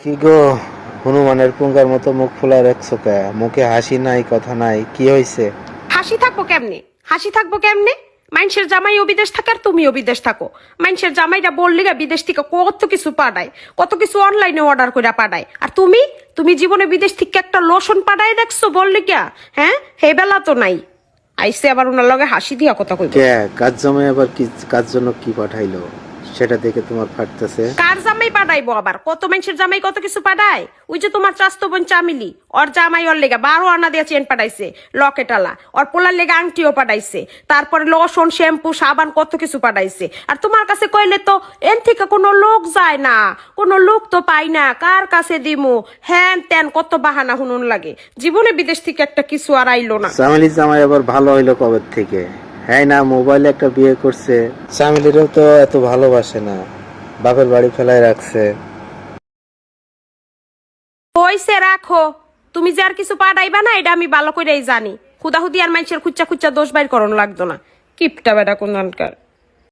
কি গো, হনুমানের পুঙ্গার মতো মুখ ফুলায় রাখছো কে? মুখে হাসি নাই, কথা নাই, কি হইছে? হাসি থাকবো কেমনে? হাসি থাকবো কেমনে? মানুষের জামাইও বিদেশ থাকে আর তুমিও বিদেশ থাকো। মানুষের জামাইরা বললি বিদেশ থেকে কত কিছু পাঠায়, কত কিছু অনলাইনে অর্ডার করে পাঠায়, আর তুমি তুমি জীবনে বিদেশ থেকে একটা লোশন পাঠায় দেখছো বললি কিয়া? হ্যাঁ, হে বেলা তো নাই। আইসে আবার ওনার লগে হাসি দিয়া কথা কইব। কে কাজ জামাই আবার কি কাজ জন্য কি পাঠাইলো সেটা দেখে তোমার ফাটতেছে? কার জামাই পাঠাইবো আবার? কত মানুষের জামাই কত কিছু পাঠায়। ওই যে তোমার চাস্তো বোন চামিলি, ওর জামাই ওর লেগা 12 আনা দিয়ে চেন পাঠাইছে, লকেটালা। ওর পোলার লেগা আংটিও পাঠাইছে, তারপরে লোশন, শ্যাম্পু, সাবান, কত কিছু পাঠাইছে। আর তোমার কাছে কইলে তো এন থেকে কোনো লোক যায় না, কোনো লোক তো পাই না, কার কাছে দিমু, হ্যান ত্যান কত বাহানা হুনুন লাগে। জীবনে বিদেশ থেকে একটা কিছু আর আইলো না। চামেলির জামাই আবার ভালো হইলো কবে থেকে? হ্যাঁ না, মোবাইলে একটা বিয়ে করছে। চামেলিরও তো এত ভালোবাসে না, বাপের বাড়ি ফেলায় রাখছে। হইছে, রাখো। তুমি যে আর কিছু পাঠাইবা না এটা আমি ভালো করেই জানি। হুদাহুদি আর মানুষের খুচ্চা খুচ্চা দোষ বাইর করন লাগতো না। কিপটা বেটা কোন